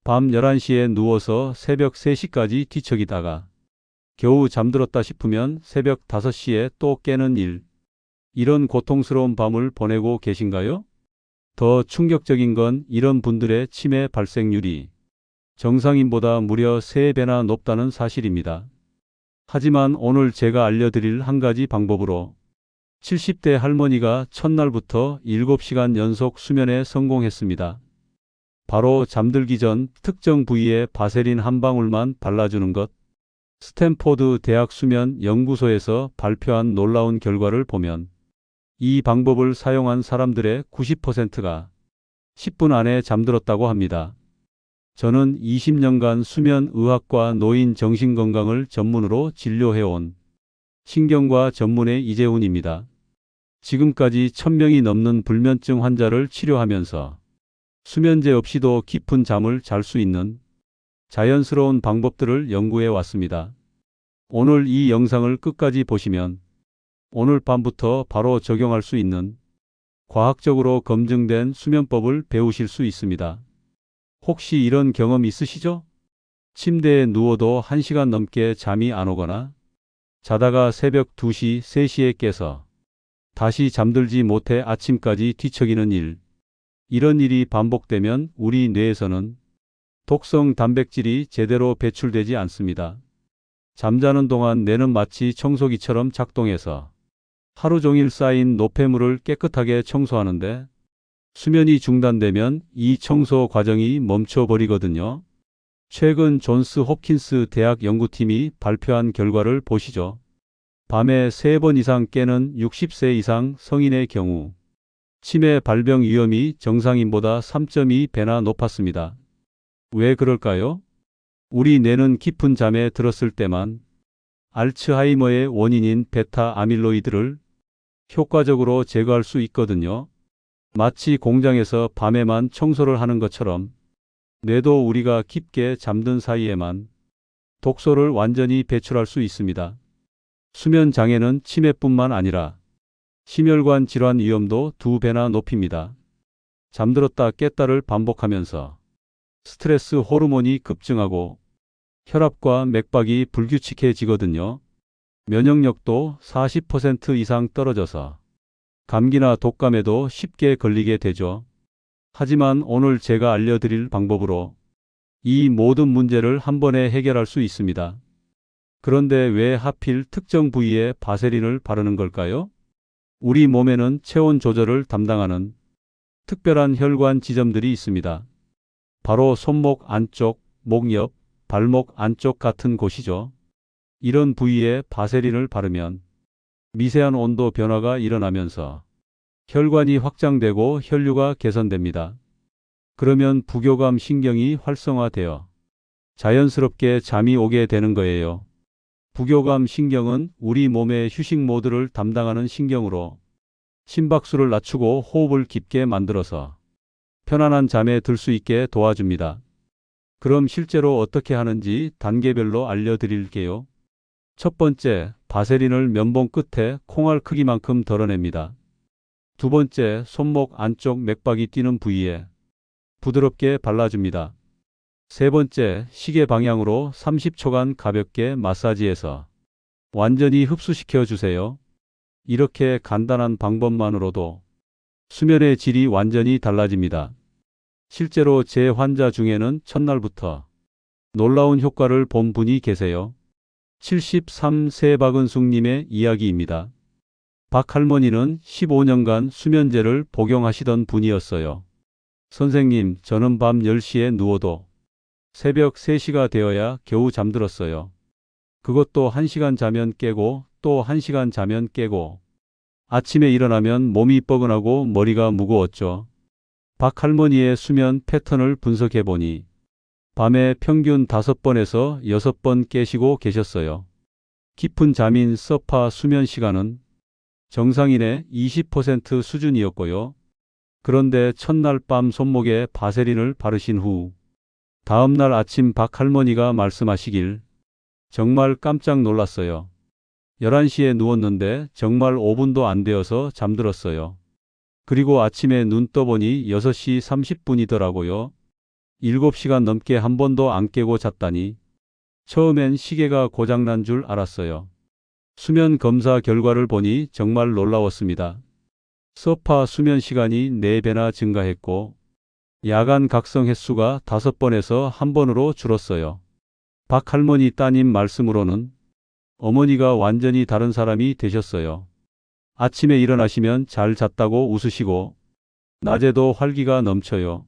밤 11시에 누워서 새벽 3시까지 뒤척이다가 겨우 잠들었다 싶으면 새벽 5시에 또 깨는 일. 이런 고통스러운 밤을 보내고 계신가요? 더 충격적인 건 이런 분들의 치매 발생률이 정상인보다 무려 3배나 높다는 사실입니다. 하지만 오늘 제가 알려드릴 한 가지 방법으로 70대 할머니가 첫날부터 7시간 연속 수면에 성공했습니다. 바로 잠들기 전 특정 부위에 바세린 한 방울만 발라주는 것. 스탠포드 대학 수면 연구소에서 발표한 놀라운 결과를 보면 이 방법을 사용한 사람들의 90%가 10분 안에 잠들었다고 합니다. 저는 20년간 수면의학과 노인 정신건강을 전문으로 진료해온 신경과 전문의 이재훈입니다. 지금까지 1000명이 넘는 불면증 환자를 치료하면서 수면제 없이도 깊은 잠을 잘 수 있는 자연스러운 방법들을 연구해 왔습니다. 오늘 이 영상을 끝까지 보시면 오늘 밤부터 바로 적용할 수 있는 과학적으로 검증된 수면법을 배우실 수 있습니다. 혹시 이런 경험 있으시죠? 침대에 누워도 1시간 넘게 잠이 안 오거나 자다가 새벽 2시, 3시에 깨서 다시 잠들지 못해 아침까지 뒤척이는 일. 이런 일이 반복되면 우리 뇌에서는 독성 단백질이 제대로 배출되지 않습니다. 잠자는 동안 뇌는 마치 청소기처럼 작동해서 하루 종일 쌓인 노폐물을 깨끗하게 청소하는데 수면이 중단되면 이 청소 과정이 멈춰버리거든요. 최근 존스 홉킨스 대학 연구팀이 발표한 결과를 보시죠. 밤에 3번 이상 깨는 60세 이상 성인의 경우 치매 발병 위험이 정상인보다 3.2배나 높았습니다. 왜 그럴까요? 우리 뇌는 깊은 잠에 들었을 때만 알츠하이머의 원인인 베타 아밀로이드를 효과적으로 제거할 수 있거든요. 마치 공장에서 밤에만 청소를 하는 것처럼 뇌도 우리가 깊게 잠든 사이에만 독소를 완전히 배출할 수 있습니다. 수면 장애는 치매뿐만 아니라 심혈관 질환 위험도 2배나 높입니다. 잠들었다 깼다를 반복하면서 스트레스 호르몬이 급증하고 혈압과 맥박이 불규칙해지거든요. 면역력도 40% 이상 떨어져서 감기나 독감에도 쉽게 걸리게 되죠. 하지만 오늘 제가 알려드릴 방법으로 이 모든 문제를 한 번에 해결할 수 있습니다. 그런데 왜 하필 특정 부위에 바세린을 바르는 걸까요? 우리 몸에는 체온 조절을 담당하는 특별한 혈관 지점들이 있습니다. 바로 손목 안쪽, 목 옆, 발목 안쪽 같은 곳이죠. 이런 부위에 바세린을 바르면 미세한 온도 변화가 일어나면서 혈관이 확장되고 혈류가 개선됩니다. 그러면 부교감 신경이 활성화되어 자연스럽게 잠이 오게 되는 거예요. 부교감 신경은 우리 몸의 휴식 모드를 담당하는 신경으로 심박수를 낮추고 호흡을 깊게 만들어서 편안한 잠에 들 수 있게 도와줍니다. 그럼 실제로 어떻게 하는지 단계별로 알려드릴게요. 첫 번째, 바세린을 면봉 끝에 콩알 크기만큼 덜어냅니다. 두 번째, 손목 안쪽 맥박이 뛰는 부위에 부드럽게 발라줍니다. 세 번째, 시계 방향으로 30초간 가볍게 마사지해서 완전히 흡수시켜 주세요. 이렇게 간단한 방법만으로도 수면의 질이 완전히 달라집니다. 실제로 제 환자 중에는 첫날부터 놀라운 효과를 본 분이 계세요. 73세 박은숙님의 이야기입니다. 박 할머니는 15년간 수면제를 복용하시던 분이었어요. 선생님, 저는 밤 10시에 누워도 새벽 3시가 되어야 겨우 잠들었어요. 그것도 1시간 자면 깨고 또 1시간 자면 깨고 아침에 일어나면 몸이 뻐근하고 머리가 무거웠죠. 박 할머니의 수면 패턴을 분석해보니 밤에 평균 5번에서 6번 깨시고 계셨어요. 깊은 잠인 서파 수면 시간은 정상인의 20% 수준이었고요. 그런데 첫날 밤 손목에 바세린을 바르신 후 다음날 아침 박 할머니가 말씀하시길 정말 깜짝 놀랐어요. 11시에 누웠는데 정말 5분도 안 되어서 잠들었어요. 그리고 아침에 눈 떠보니 6시 30분이더라고요. 7시간 넘게 한 번도 안 깨고 잤다니. 처음엔 시계가 고장난 줄 알았어요. 수면 검사 결과를 보니 정말 놀라웠습니다. 소파 수면 시간이 4배나 증가했고 야간 각성 횟수가 5번에서 1번으로 줄었어요. 박 할머니 따님 말씀으로는 어머니가 완전히 다른 사람이 되셨어요. 아침에 일어나시면 잘 잤다고 웃으시고 낮에도 활기가 넘쳐요.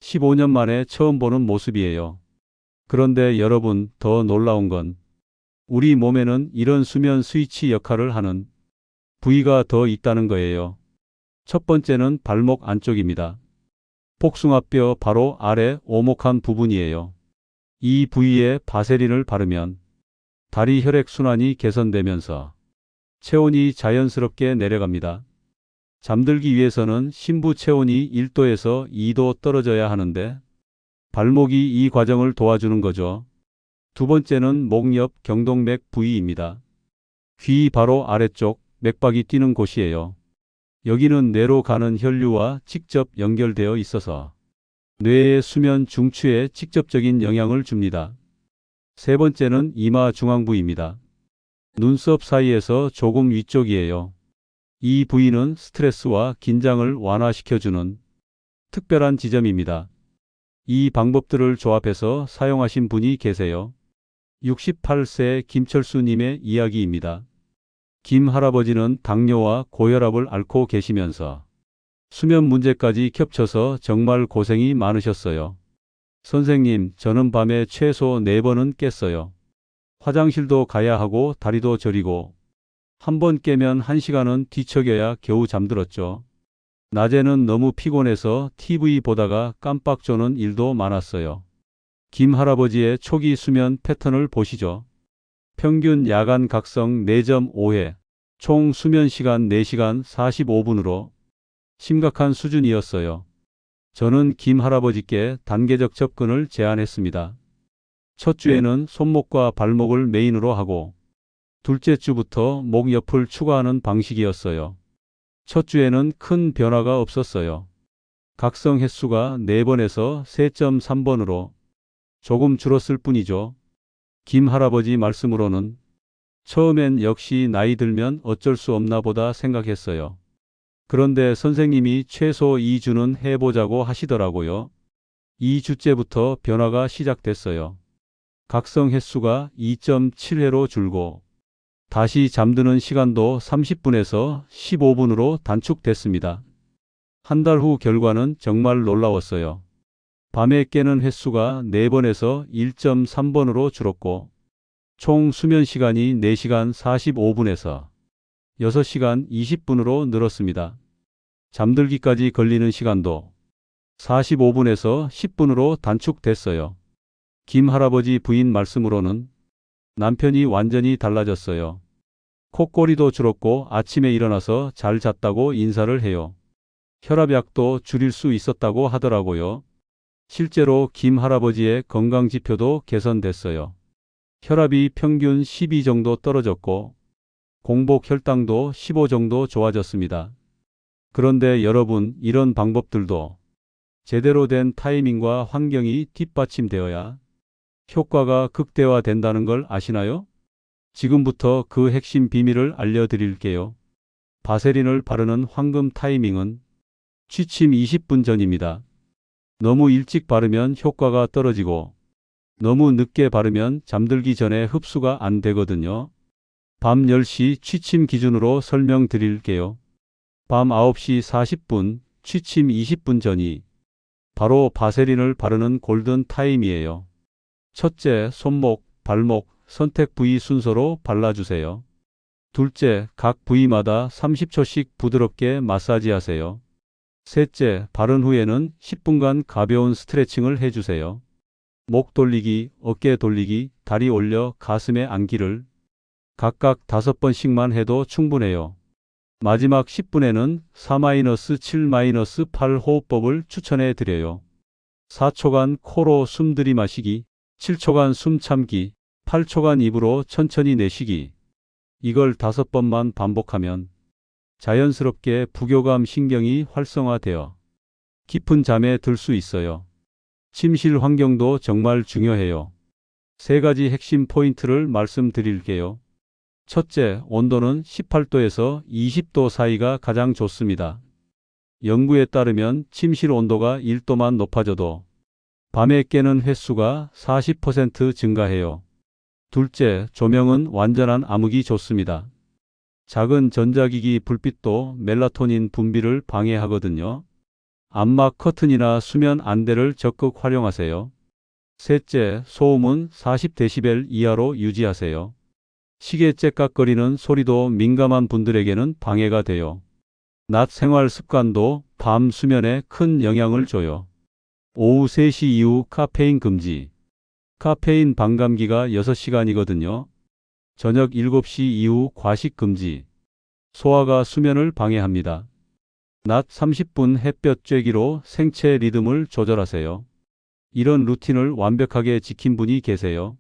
15년 만에 처음 보는 모습이에요. 그런데 여러분, 더 놀라운 건 우리 몸에는 이런 수면 스위치 역할을 하는 부위가 더 있다는 거예요. 첫 번째는 발목 안쪽입니다. 복숭아뼈 바로 아래 오목한 부분이에요. 이 부위에 바세린을 바르면 다리 혈액순환이 개선되면서 체온이 자연스럽게 내려갑니다. 잠들기 위해서는 심부 체온이 1도에서 2도 떨어져야 하는데 발목이 이 과정을 도와주는 거죠. 두 번째는 목 옆 경동맥 부위입니다. 귀 바로 아래쪽 맥박이 뛰는 곳이에요. 여기는 뇌로 가는 혈류와 직접 연결되어 있어서 뇌의 수면 중추에 직접적인 영향을 줍니다. 세 번째는 이마 중앙부입니다. 눈썹 사이에서 조금 위쪽이에요. 이 부위는 스트레스와 긴장을 완화시켜주는 특별한 지점입니다. 이 방법들을 조합해서 사용하신 분이 계세요. 68세 김철수님의 이야기입니다. 김 할아버지는 당뇨와 고혈압을 앓고 계시면서 수면 문제까지 겹쳐서 정말 고생이 많으셨어요. 선생님, 저는 밤에 최소 4번은 깼어요. 화장실도 가야 하고 다리도 저리고 한 번 깨면 1시간은 뒤척여야 겨우 잠들었죠. 낮에는 너무 피곤해서 TV 보다가 깜빡 조는 일도 많았어요. 김 할아버지의 초기 수면 패턴을 보시죠. 평균 야간 각성 4.5회, 총 수면 시간 4시간 45분으로 심각한 수준이었어요. 저는 김 할아버지께 단계적 접근을 제안했습니다. 첫 주에는 손목과 발목을 메인으로 하고 둘째 주부터 목 옆을 추가하는 방식이었어요. 첫 주에는 큰 변화가 없었어요. 각성 횟수가 4번에서 3.3번으로 조금 줄었을 뿐이죠. 김 할아버지 말씀으로는 처음엔 역시 나이 들면 어쩔 수 없나 보다 생각했어요. 그런데 선생님이 최소 2주는 해보자고 하시더라고요. 2주째부터 변화가 시작됐어요. 각성 횟수가 2.7회로 줄고 다시 잠드는 시간도 30분에서 15분으로 단축됐습니다. 한 달 후 결과는 정말 놀라웠어요. 밤에 깨는 횟수가 4번에서 1.3번으로 줄었고 총 수면 시간이 4시간 45분에서 6시간 20분으로 늘었습니다. 잠들기까지 걸리는 시간도 45분에서 10분으로 단축됐어요. 김 할아버지 부인 말씀으로는 남편이 완전히 달라졌어요. 콧꼬리도 줄었고 아침에 일어나서 잘 잤다고 인사를 해요. 혈압약도 줄일 수 있었다고 하더라고요. 실제로 김 할아버지의 건강지표도 개선됐어요. 혈압이 평균 12 정도 떨어졌고 공복 혈당도 15 정도 좋아졌습니다. 그런데 여러분, 이런 방법들도 제대로 된 타이밍과 환경이 뒷받침되어야 효과가 극대화된다는 걸 아시나요? 지금부터 그 핵심 비밀을 알려드릴게요. 바세린을 바르는 황금 타이밍은 취침 20분 전입니다. 너무 일찍 바르면 효과가 떨어지고 너무 늦게 바르면 잠들기 전에 흡수가 안 되거든요. 밤 10시 취침 기준으로 설명드릴게요. 밤 9시 40분, 취침 20분 전이 바로 바세린을 바르는 골든 타임이에요. 첫째, 손목, 발목, 선택 부위 순서로 발라주세요. 둘째, 각 부위마다 30초씩 부드럽게 마사지하세요. 셋째, 바른 후에는 10분간 가벼운 스트레칭을 해주세요. 목 돌리기, 어깨 돌리기, 다리 올려 가슴에 안기를 각각 5번씩만 해도 충분해요. 마지막 10분에는 4-7-8 호흡법을 추천해 드려요. 4초간 코로 숨 들이마시기, 7초간 숨 참기, 8초간 입으로 천천히 내쉬기. 이걸 5번만 반복하면 자연스럽게 부교감 신경이 활성화되어 깊은 잠에 들 수 있어요. 침실 환경도 정말 중요해요. 세 가지 핵심 포인트를 말씀드릴게요. 첫째, 온도는 18도에서 20도 사이가 가장 좋습니다. 연구에 따르면 침실 온도가 1도만 높아져도 밤에 깨는 횟수가 40% 증가해요. 둘째, 조명은 완전한 암흑이 좋습니다. 작은 전자기기 불빛도 멜라토닌 분비를 방해하거든요. 암막 커튼이나 수면 안대를 적극 활용하세요. 셋째, 소음은 40데시벨 이하로 유지하세요. 시계 째깍거리는 소리도 민감한 분들에게는 방해가 돼요. 낮 생활 습관도 밤 수면에 큰 영향을 줘요. 오후 3시 이후 카페인 금지. 카페인 반감기가 6시간이거든요. 저녁 7시 이후 과식 금지. 소화가 수면을 방해합니다. 낮 30분 햇볕 쬐기로 생체 리듬을 조절하세요. 이런 루틴을 완벽하게 지킨 분이 계세요.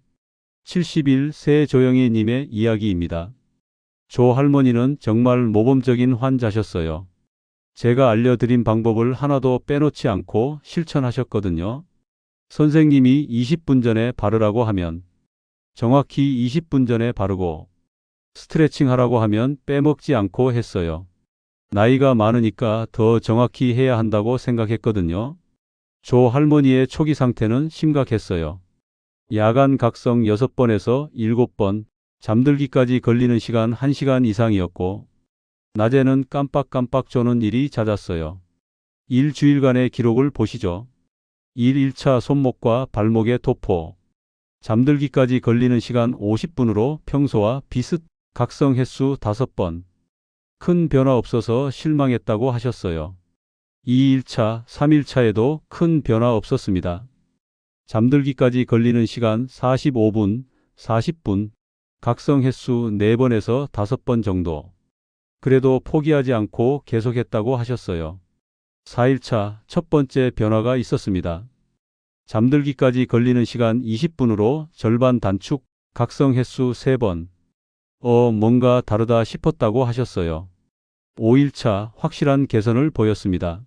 71세 조영희 님의 이야기입니다. 조 할머니는 정말 모범적인 환자셨어요. 제가 알려드린 방법을 하나도 빼놓지 않고 실천하셨거든요. 선생님이 20분 전에 바르라고 하면 정확히 20분 전에 바르고 스트레칭 하라고 하면 빼먹지 않고 했어요. 나이가 많으니까 더 정확히 해야 한다고 생각했거든요. 조 할머니의 초기 상태는 심각했어요. 야간 각성 6번에서 7번, 잠들기까지 걸리는 시간 1시간 이상이었고, 낮에는 깜빡깜빡 조는 일이 잦았어요. 일주일간의 기록을 보시죠. 일 1차 손목과 발목의 도포. 잠들기까지 걸리는 시간 50분으로 평소와 비슷, 각성 횟수 5번. 큰 변화 없어서 실망했다고 하셨어요. 2일차, 3일차에도 큰 변화 없었습니다. 잠들기까지 걸리는 시간 45분, 40분, 각성 횟수 4번에서 5번 정도. 그래도 포기하지 않고 계속했다고 하셨어요. 4일차, 첫 번째 변화가 있었습니다. 잠들기까지 걸리는 시간 20분으로 절반 단축, 각성 횟수 3번. 뭔가 다르다 싶었다고 하셨어요. 5일차, 확실한 개선을 보였습니다.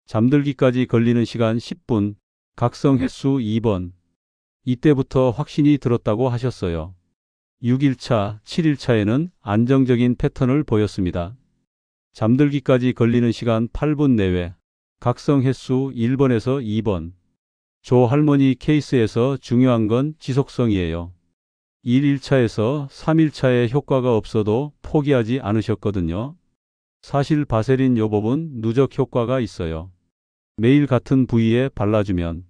잠들기까지 걸리는 시간 10분, 각성 횟수 2번. 이때부터 확신이 들었다고 하셨어요. 6일차, 7일차에는 안정적인 패턴을 보였습니다. 잠들기까지 걸리는 시간 8분 내외, 각성 횟수 1번에서 2번. 조 할머니 케이스에서 중요한 건 지속성이에요. 1일차에서 3일차에 효과가 없어도 포기하지 않으셨거든요. 사실 바세린 요법은 누적 효과가 있어요. 매일 같은 부위에 발라주면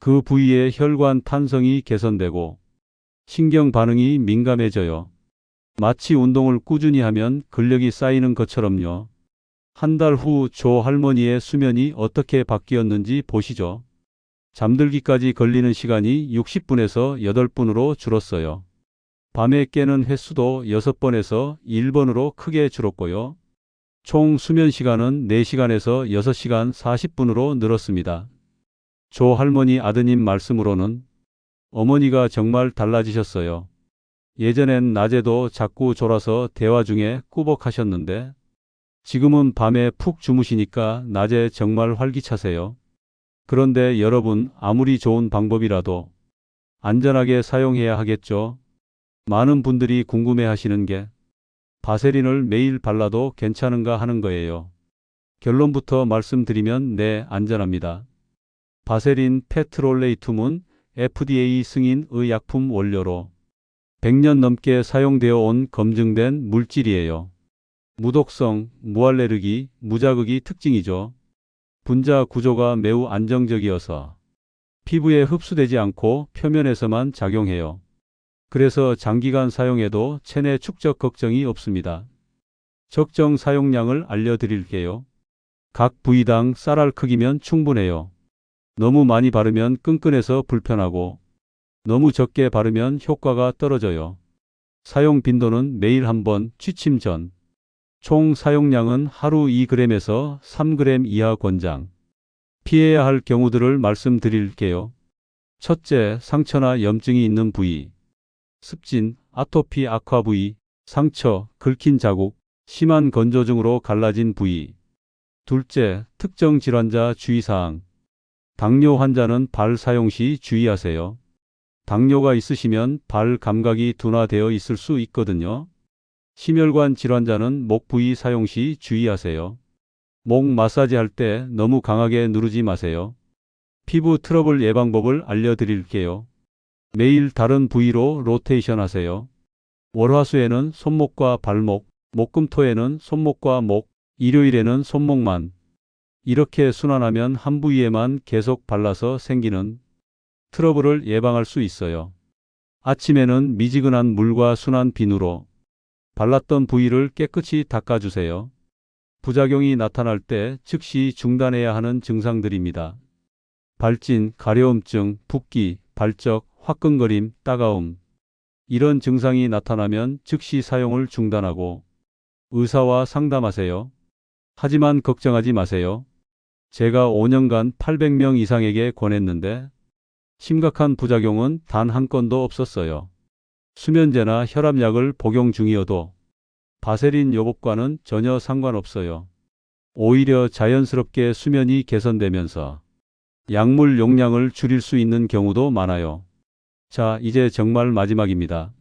그 부위의 혈관 탄성이 개선되고 신경 반응이 민감해져요. 마치 운동을 꾸준히 하면 근력이 쌓이는 것처럼요. 한 달 후 조 할머니의 수면이 어떻게 바뀌었는지 보시죠. 잠들기까지 걸리는 시간이 60분에서 8분으로 줄었어요. 밤에 깨는 횟수도 6번에서 1번으로 크게 줄었고요. 총 수면 시간은 4시간에서 6시간 40분으로 늘었습니다. 조 할머니 아드님 말씀으로는 어머니가 정말 달라지셨어요. 예전엔 낮에도 자꾸 졸아서 대화 중에 꾸벅하셨는데 지금은 밤에 푹 주무시니까 낮에 정말 활기차세요. 그런데 여러분, 아무리 좋은 방법이라도 안전하게 사용해야 하겠죠? 많은 분들이 궁금해 하시는 게 바세린을 매일 발라도 괜찮은가 하는 거예요. 결론부터 말씀드리면 네, 안전합니다. 바세린 페트롤레이툼은 FDA 승인의 약품 원료로 100년 넘게 사용되어 온 검증된 물질이에요. 무독성, 무알레르기, 무자극이 특징이죠. 분자 구조가 매우 안정적이어서 피부에 흡수되지 않고 표면에서만 작용해요. 그래서 장기간 사용해도 체내 축적 걱정이 없습니다. 적정 사용량을 알려드릴게요. 각 부위당 쌀알 크기면 충분해요. 너무 많이 바르면 끈끈해서 불편하고 너무 적게 바르면 효과가 떨어져요. 사용 빈도는 매일 한 번, 취침 전. 총 사용량은 하루 2g에서 3g 이하 권장. 피해야 할 경우들을 말씀드릴게요. 첫째, 상처나 염증이 있는 부위. 습진, 아토피 악화 부위, 상처, 긁힌 자국, 심한 건조증으로 갈라진 부위. 둘째, 특정 질환자 주의사항. 당뇨 환자는 발 사용 시 주의하세요. 당뇨가 있으시면 발 감각이 둔화되어 있을 수 있거든요. 심혈관 질환자는 목 부위 사용 시 주의하세요. 목 마사지 할 때 너무 강하게 누르지 마세요. 피부 트러블 예방법을 알려드릴게요. 매일 다른 부위로 로테이션 하세요. 월화수에는 손목과 발목, 목금토에는 손목과 목, 일요일에는 손목만. 이렇게 순환하면 한 부위에만 계속 발라서 생기는 트러블을 예방할 수 있어요. 아침에는 미지근한 물과 순한 비누로 발랐던 부위를 깨끗이 닦아주세요. 부작용이 나타날 때 즉시 중단해야 하는 증상들입니다. 발진, 가려움증, 붓기, 발적, 화끈거림, 따가움. 이런 증상이 나타나면 즉시 사용을 중단하고 의사와 상담하세요. 하지만 걱정하지 마세요. 제가 5년간 800명 이상에게 권했는데 심각한 부작용은 단 한 건도 없었어요. 수면제나 혈압약을 복용 중이어도 바세린 요법과는 전혀 상관없어요. 오히려 자연스럽게 수면이 개선되면서 약물 용량을 줄일 수 있는 경우도 많아요. 자, 이제 정말 마지막입니다.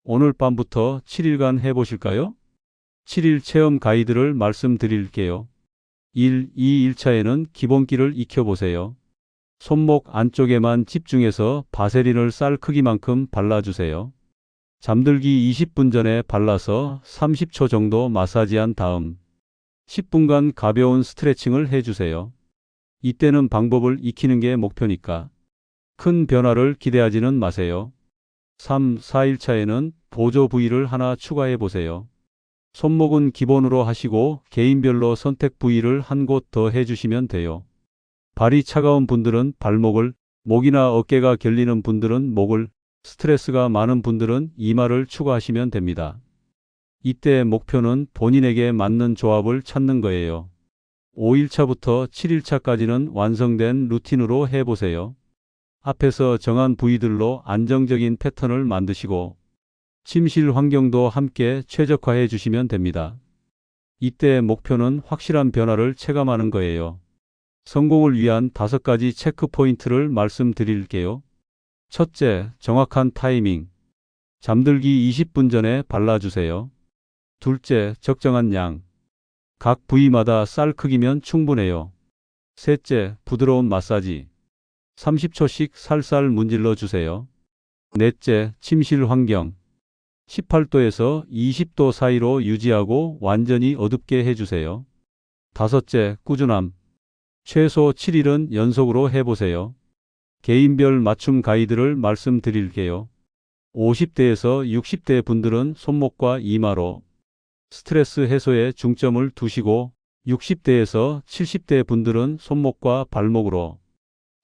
오늘 밤부터 7일간 해보실까요? 7일 체험 가이드를 말씀드릴게요. 1차에는 기본기를 익혀보세요. 손목 안쪽에만 집중해서 바세린을 쌀 크기만큼 발라주세요. 잠들기 20분 전에 발라서 30초 정도 마사지한 다음 10분간 가벼운 스트레칭을 해주세요. 이때는 방법을 익히는 게 목표니까 큰 변화를 기대하지는 마세요. 4일차에는 보조 부위를 하나 추가해 보세요. 손목은 기본으로 하시고 개인별로 선택 부위를 한 곳 더 해주시면 돼요. 발이 차가운 분들은 발목을, 목이나 어깨가 결리는 분들은 목을, 스트레스가 많은 분들은 이마를 추가하시면 됩니다. 이때 목표는 본인에게 맞는 조합을 찾는 거예요. 5일차부터 7일차까지는 완성된 루틴으로 해보세요. 앞에서 정한 부위들로 안정적인 패턴을 만드시고 침실 환경도 함께 최적화해 주시면 됩니다. 이때 목표는 확실한 변화를 체감하는 거예요. 성공을 위한 5가지 체크 포인트를 말씀드릴게요. 첫째, 정확한 타이밍. 잠들기 20분 전에 발라주세요. 둘째, 적정한 양. 각 부위마다 쌀 크기면 충분해요. 셋째, 부드러운 마사지. 30초씩 살살 문질러 주세요. 넷째, 침실 환경. 18도에서 20도 사이로 유지하고 완전히 어둡게 해주세요. 다섯째, 꾸준함. 최소 7일은 연속으로 해보세요. 개인별 맞춤 가이드를 말씀드릴게요. 50대에서 60대 분들은 손목과 이마로 스트레스 해소에 중점을 두시고 60대에서 70대 분들은 손목과 발목으로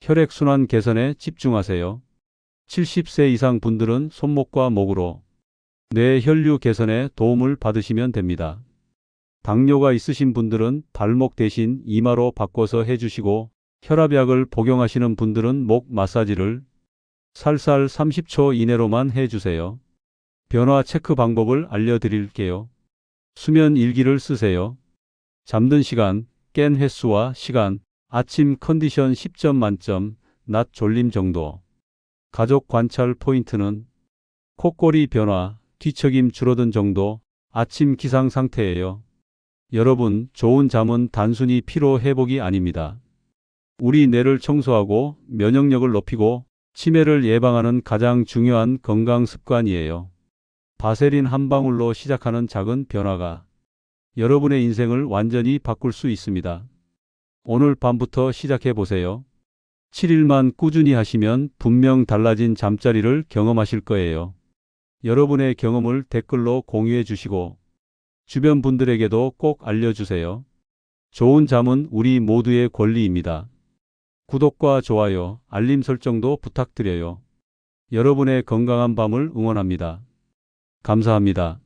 혈액순환 개선에 집중하세요. 70세 이상 분들은 손목과 목으로 뇌 혈류 개선에 도움을 받으시면 됩니다. 당뇨가 있으신 분들은 발목 대신 이마로 바꿔서 해주시고 혈압약을 복용하시는 분들은 목 마사지를 살살 30초 이내로만 해주세요. 변화 체크 방법을 알려드릴게요. 수면 일기를 쓰세요. 잠든 시간, 깬 횟수와 시간, 아침 컨디션 10점 만점, 낮 졸림 정도. 가족 관찰 포인트는 콧골이 변화, 뒤척임 줄어든 정도, 아침 기상 상태예요. 여러분, 좋은 잠은 단순히 피로 회복이 아닙니다. 우리 뇌를 청소하고 면역력을 높이고 치매를 예방하는 가장 중요한 건강 습관이에요. 바세린 한 방울로 시작하는 작은 변화가 여러분의 인생을 완전히 바꿀 수 있습니다. 오늘 밤부터 시작해 보세요. 7일만 꾸준히 하시면 분명 달라진 잠자리를 경험하실 거예요. 여러분의 경험을 댓글로 공유해 주시고 주변 분들에게도 꼭 알려주세요. 좋은 잠은 우리 모두의 권리입니다. 구독과 좋아요, 알림 설정도 부탁드려요. 여러분의 건강한 밤을 응원합니다. 감사합니다.